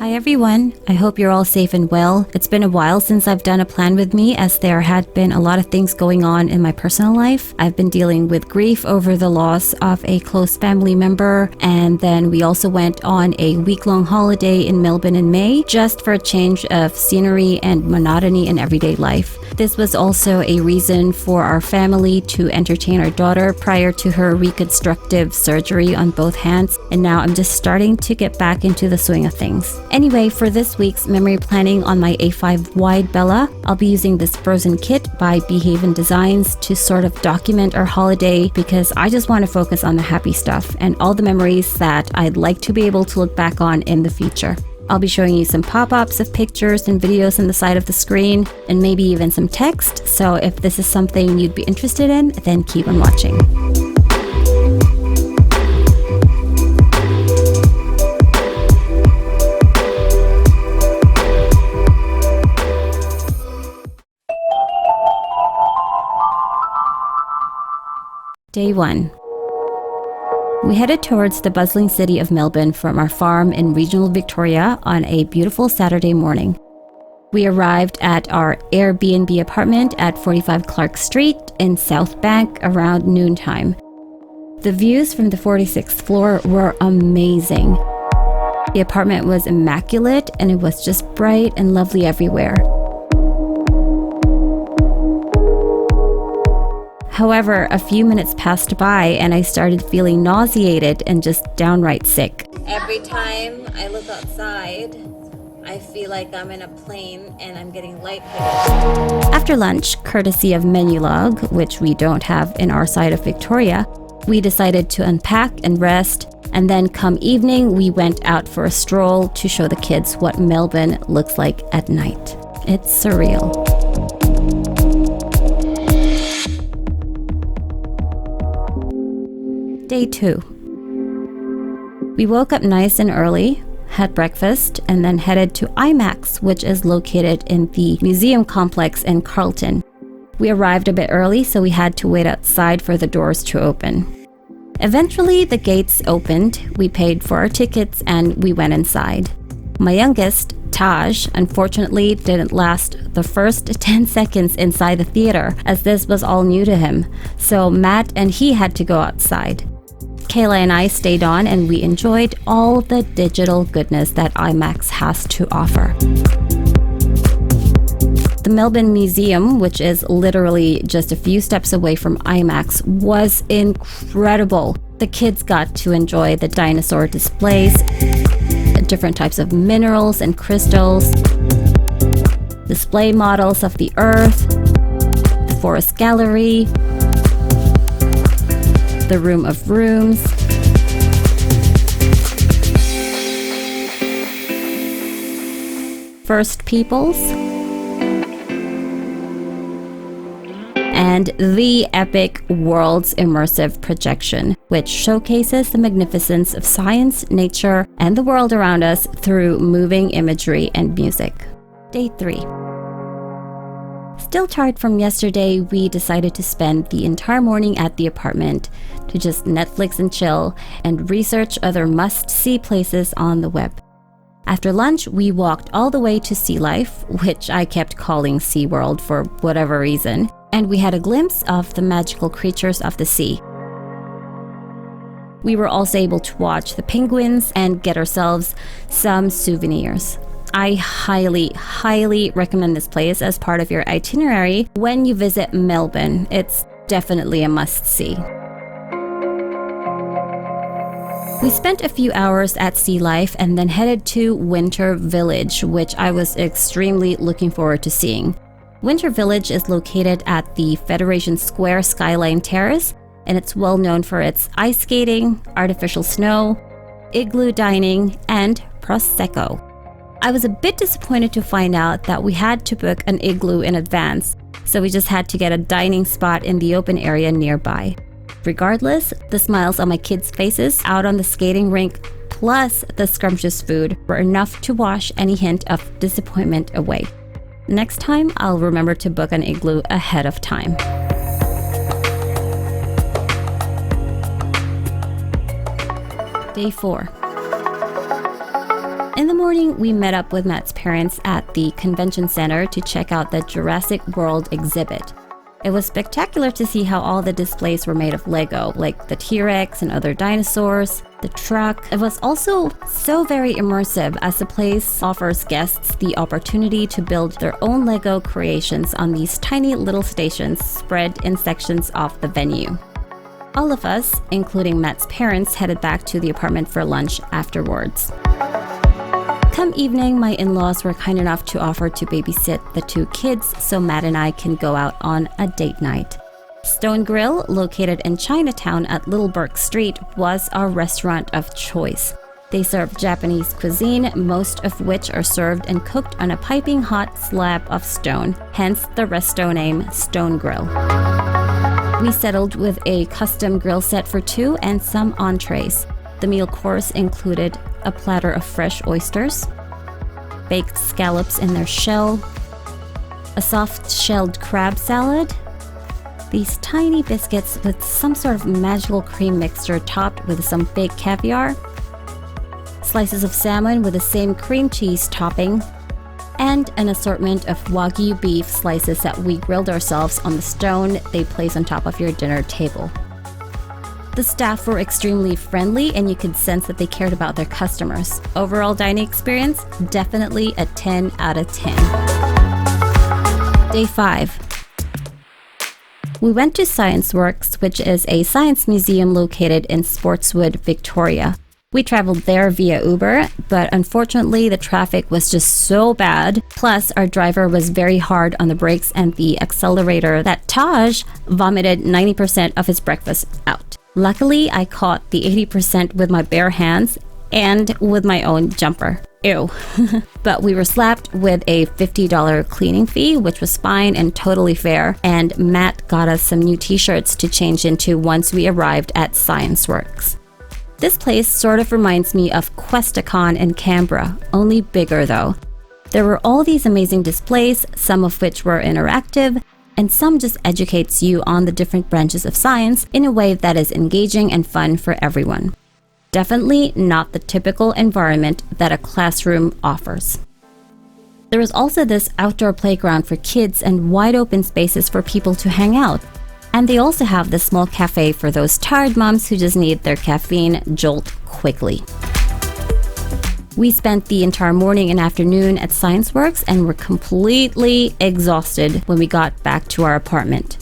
Hi everyone, I hope you're all safe and well. It's been a while since I've done a plan with me as there had been a lot of things going on in my personal life. I've been dealing with grief over the loss of a close family member, and then we also went on a week-long holiday in Melbourne in May just for a change of scenery and monotony in everyday life. This was also a reason for our family to entertain our daughter prior to her reconstructive surgery on both hands, and now I'm just starting to get back into the swing of things. Anyway, for this week's memory planning on my A5 wide Bella, I'll be using this frozen kit by Behaven Designs to sort of document our holiday because I just want to focus on the happy stuff and all the memories that I'd like to be able to look back on in the future. I'll be showing you some pop-ups of pictures and videos on the side of the screen and maybe even some text, so if this is something you'd be interested in, then keep on watching. Day 1. We headed towards the bustling city of Melbourne from our farm in regional Victoria on a beautiful Saturday morning. We arrived at our Airbnb apartment at 45 Clark Street in South Bank around noontime. The views from the 46th floor were amazing. The apartment was immaculate and it was just bright and lovely everywhere. However, a few minutes passed by and I started feeling nauseated and just downright sick. Every time I look outside, I feel like I'm in a plane and I'm getting lightheaded. After lunch, courtesy of Menulog, which we don't have in our side of Victoria, we decided to unpack and rest, and then come evening, we went out for a stroll to show the kids what Melbourne looks like at night. It's surreal. Day 2. We woke up nice and early, had breakfast, and then headed to IMAX, which is located in the museum complex in Carlton. We arrived a bit early, so we had to wait outside for the doors to open. Eventually, the gates opened, we paid for our tickets, and we went inside. My youngest, Taj, unfortunately didn't last the first 10 seconds inside the theater, as this was all new to him, so Matt and he had to go outside. Kayla and I stayed on and we enjoyed all the digital goodness that IMAX has to offer. The Melbourne Museum, which is literally just a few steps away from IMAX, was incredible. The kids got to enjoy the dinosaur displays, different types of minerals and crystals, display models of the Earth, the Forest Gallery, the Room of Rooms, First Peoples, and the epic Worlds Immersive Projection, which showcases the magnificence of science, nature, and the world around us through moving imagery and music. Day 3. Still tired from yesterday, we decided to spend the entire morning at the apartment to just Netflix and chill and research other must-see places on the web. After lunch, we walked all the way to Sea Life, which I kept calling SeaWorld for whatever reason, and we had a glimpse of the magical creatures of the sea. We were also able to watch the penguins and get ourselves some souvenirs. I highly recommend this place as part of your itinerary when you visit Melbourne. It's definitely a must-see. We spent a few hours at Sea Life and then headed to Winter Village, which I was extremely looking forward to seeing. Winter Village is located at the Federation Square Skyline Terrace, and it's well known for its ice skating, artificial snow, igloo dining, and Prosecco. I was a bit disappointed to find out that we had to book an igloo in advance, so we just had to get a dining spot in the open area nearby. Regardless, the smiles on my kids' faces out on the skating rink, plus the scrumptious food, were enough to wash any hint of disappointment away. Next time, I'll remember to book an igloo ahead of time. Day 4. In the morning, we met up with Matt's parents at the convention center to check out the Jurassic World exhibit. It was spectacular to see how all the displays were made of Lego, like the T-Rex and other dinosaurs, the truck. It was also so very immersive as the place offers guests the opportunity to build their own Lego creations on these tiny little stations spread in sections of the venue. All of us, including Matt's parents, headed back to the apartment for lunch afterwards. Come evening, my in-laws were kind enough to offer to babysit the 2 kids so Matt and I can go out on a date night. Stone Grill, located in Chinatown at Little Burke Street, was our restaurant of choice. They serve Japanese cuisine, most of which are served and cooked on a piping hot slab of stone, hence the resto name Stone Grill. We settled with a custom grill set for 2 and some entrees. The meal course included a platter of fresh oysters, baked scallops in their shell, a soft-shelled crab salad, these tiny biscuits with some sort of magical cream mixture topped with some baked caviar, slices of salmon with the same cream cheese topping, and an assortment of Wagyu beef slices that we grilled ourselves on the stone they place on top of your dinner table. The staff were extremely friendly and you could sense that they cared about their customers. Overall dining experience, definitely a 10 out of 10. Day 5. We went to ScienceWorks, which is a science museum located in Sportswood, Victoria. We traveled there via Uber, but unfortunately the traffic was just so bad. Plus, our driver was very hard on the brakes and the accelerator that Taj vomited 90% of his breakfast out. Luckily, I caught the 80% with my bare hands and with my own jumper. Ew. But we were slapped with a $50 cleaning fee, which was fine and totally fair, and Matt got us some new t-shirts to change into once we arrived at ScienceWorks. This place sort of reminds me of Questacon in Canberra, only bigger though. There were all these amazing displays, some of which were interactive, and some just educates you on the different branches of science in a way that is engaging and fun for everyone. Definitely not the typical environment that a classroom offers. There is also this outdoor playground for kids and wide open spaces for people to hang out. And they also have this small cafe for those tired moms who just need their caffeine jolt quickly. We spent the entire morning and afternoon at ScienceWorks and were completely exhausted when we got back to our apartment.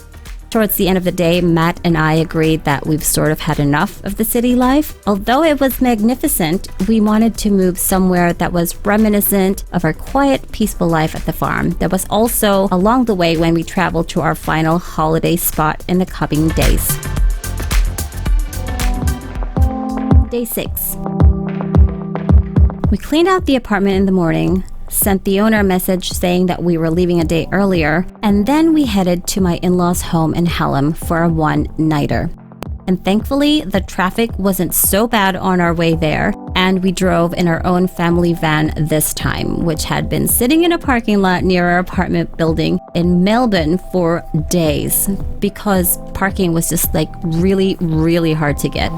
Towards the end of the day, Matt and I agreed that we've sort of had enough of the city life. Although it was magnificent, we wanted to move somewhere that was reminiscent of our quiet, peaceful life at the farm. That was also along the way when we traveled to our final holiday spot in the coming days. Day 6. We cleaned out the apartment in the morning, sent the owner a message saying that we were leaving a day earlier, and then we headed to my in-laws' home in Hallam for a one-nighter. And thankfully, the traffic wasn't so bad on our way there, and we drove in our own family van this time, which had been sitting in a parking lot near our apartment building in Melbourne for days, because parking was just like really, really hard to get.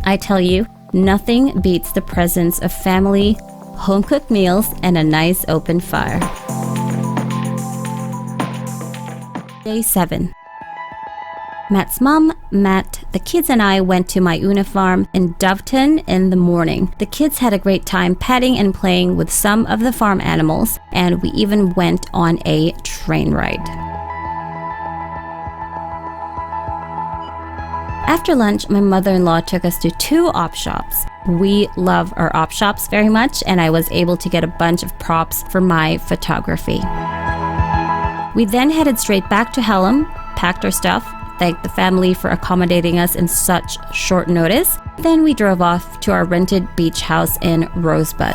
I tell you, nothing beats the presence of family, home-cooked meals, and a nice open fire. Day 7. Matt's mom, Matt, the kids, and I went to Myuna Farm in Doveton in the morning. The kids had a great time petting and playing with some of the farm animals, and we even went on a train ride. After lunch, my mother-in-law took us to 2 op shops. We love our op shops very much, and I was able to get a bunch of props for my photography. We then headed straight back to Hallam, packed our stuff, thanked the family for accommodating us in such short notice. Then we drove off to our rented beach house in Rosebud.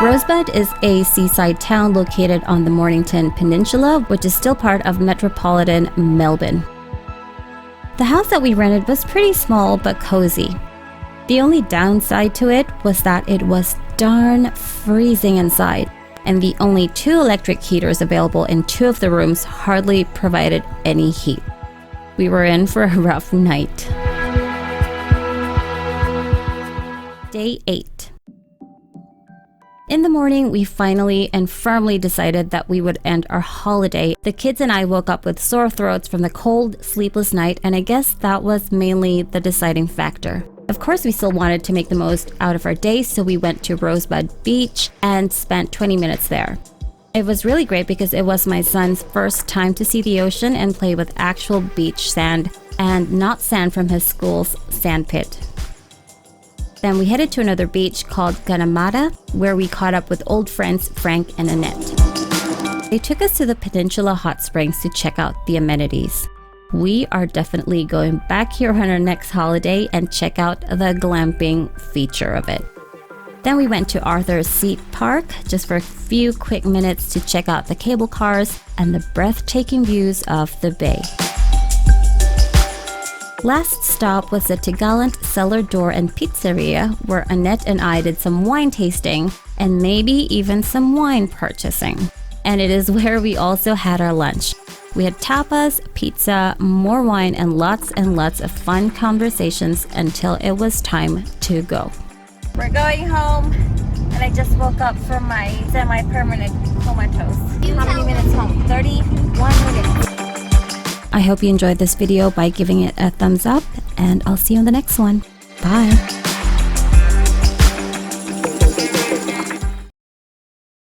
Rosebud is a seaside town located on the Mornington Peninsula, which is still part of metropolitan Melbourne. The house that we rented was pretty small but cozy. The only downside to it was that it was darn freezing inside, and the only 2 electric heaters available in 2 of the rooms hardly provided any heat. We were in for a rough night. Day 8. In the morning, we finally and firmly decided that we would end our holiday. The kids and I woke up with sore throats from the cold, sleepless night, and I guess that was mainly the deciding factor. Of course, we still wanted to make the most out of our day, so we went to Rosebud Beach and spent 20 minutes there. It was really great because it was my son's first time to see the ocean and play with actual beach sand and not sand from his school's sand pit. Then we headed to another beach called Ganamada, where we caught up with old friends Frank and Annette. They took us to the Peninsula Hot Springs to check out the amenities. We are definitely going back here on our next holiday and check out the glamping feature of it. Then we went to Arthur's Seat Park just for a few quick minutes to check out the cable cars and the breathtaking views of the bay. Last stop was the Tigalant Cellar Door and Pizzeria, where Annette and I did some wine tasting and maybe even some wine purchasing. And it is where we also had our lunch. We had tapas, pizza, more wine, and lots of fun conversations until it was time to go. We're going home, and I just woke up from my semi-permanent comatose. How many minutes home? 31 minutes. I hope you enjoyed this video by giving it a thumbs up, and I'll see you in the next one. Bye!